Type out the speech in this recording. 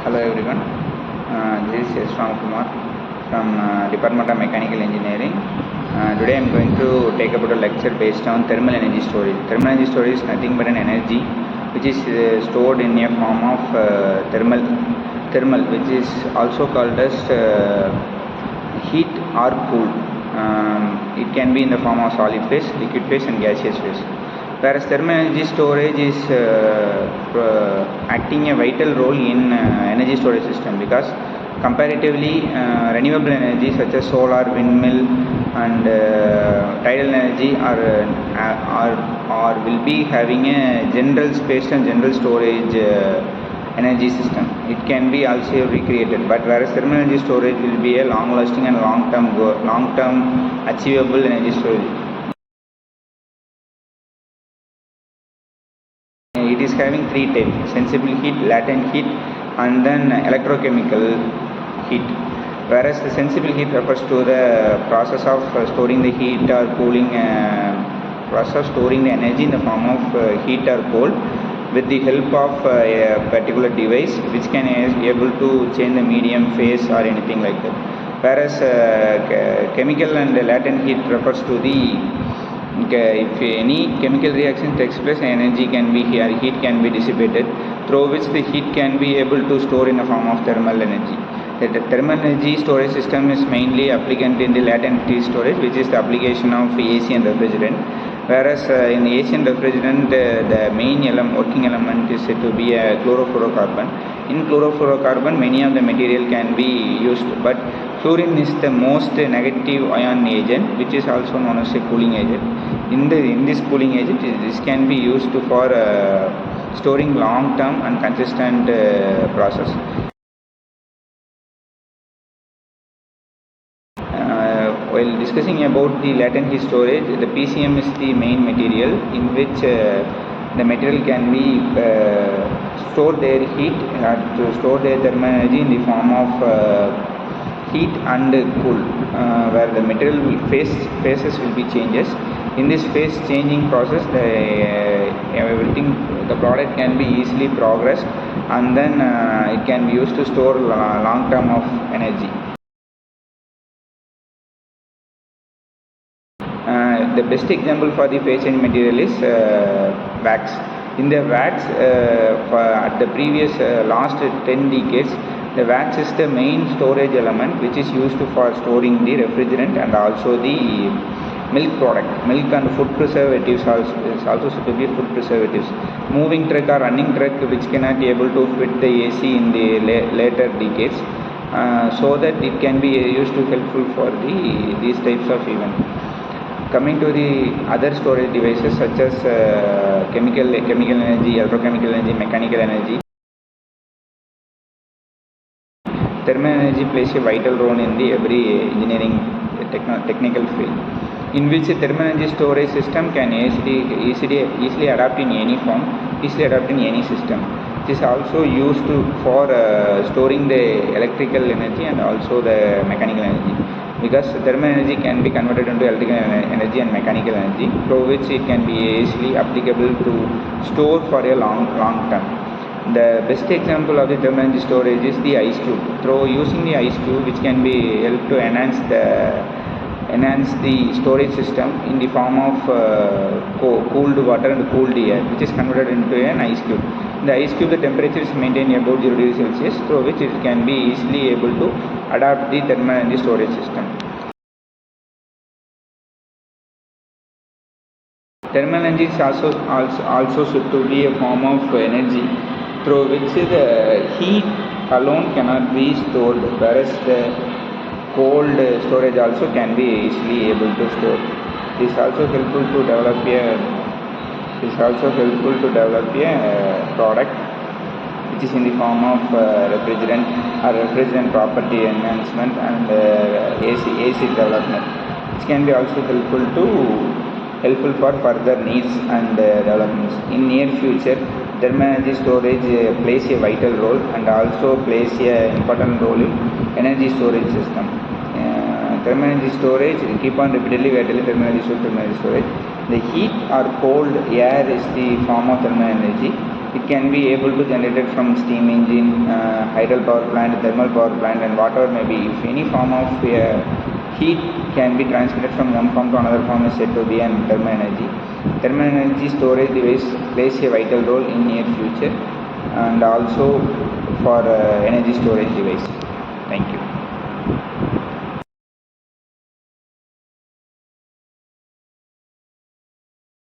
Hello everyone, this is Raam Kumar from Department of Mechanical Engineering. Today I am going to take about a lecture based on thermal energy storage. Thermal energy storage is nothing but an energy which is stored in a form of thermal, which is also called as heat or cool. It can be in the form of solid phase, liquid phase and gaseous phase. Whereas thermal energy storage is acting a vital role in energy storage system, because comparatively renewable energy such as solar, windmill and tidal energy are will be having a general space and general storage energy system. It can be also recreated, but whereas thermal energy storage will be a long lasting and long term achievable energy storage. It is having three types: sensible heat, latent heat and then electrochemical heat. Whereas the sensible heat refers to the process of storing the heat or cooling, process of storing the energy in the form of heat or cold with the help of a particular device which can able to change the medium, phase or anything like that. Whereas chemical and latent heat refers to the if any chemical reaction takes place, energy can be here, heat can be dissipated, through which the heat can be able to store in a form of thermal energy. The thermal energy storage system is mainly applicant in the latent heat storage, which is the application of AC and refrigerant. Whereas in AC and refrigerant, the main working element is said to be a chlorofluorocarbon. In chlorofluorocarbon, many of the material can be used, but fluorine is the most negative ion agent, which is also known as a cooling agent. In this cooling agent, this can be used for storing long term and consistent process. While discussing about the latent heat storage, the PCM is the main material in which the material can be store their heat to store their thermal energy in the form of heat and cool, where the material phases will be changes. In this phase changing process, the product can be easily progressed and then it can be used to store long term of energy. The best example for the phase change material is wax. In the wax, at the previous last 10 decades, the wax is the main storage element which is used for storing the refrigerant and also the milk product. Milk and food preservatives is also said to be food preservatives. Moving truck or running truck which cannot be able to fit the AC in the later decades, so that it can be used to helpful for these types of event. Coming to the other storage devices such as chemical energy, electrochemical energy, mechanical energy, thermal energy plays a vital role in every engineering technical field, in which a thermal energy storage system can easily adapt in any form, easily adapt in any system. It is also used for storing the electrical energy and also the mechanical energy, because thermal energy can be converted into electrical energy and mechanical energy, through which it can be easily applicable to store for a long term. The best example of the thermal energy storage is the ice cube. Through using the ice cube, which can be help to enhance the storage system in the form of cooled water and cooled air, which is converted into an ice cube. In the ice cube, the temperature is maintained above 0 degrees Celsius, through which it can be easily able to adapt the thermal energy storage system. Thermal energy is also said to be a form of energy through which the heat alone cannot be stored, whereas the cold storage also can be easily able to store. This is also helpful to develop a product which is in the form of refrigerant property enhancement and AC development, which can be also helpful for further needs and developments. In near future, thermal energy storage plays a vital role and also plays an important role in energy storage system. Thermal energy storage, keep on repeatedly we are telling thermal energy storage. The heat or cold air is the form of thermal energy, It can be able to generate it from steam engine, hydel power plant, thermal power plant, and whatever may be. If any form of heat can be transmitted from one form to another form is said to be an thermal energy. Thermal energy storage device plays a vital role in near future and also for energy storage device. Thank you.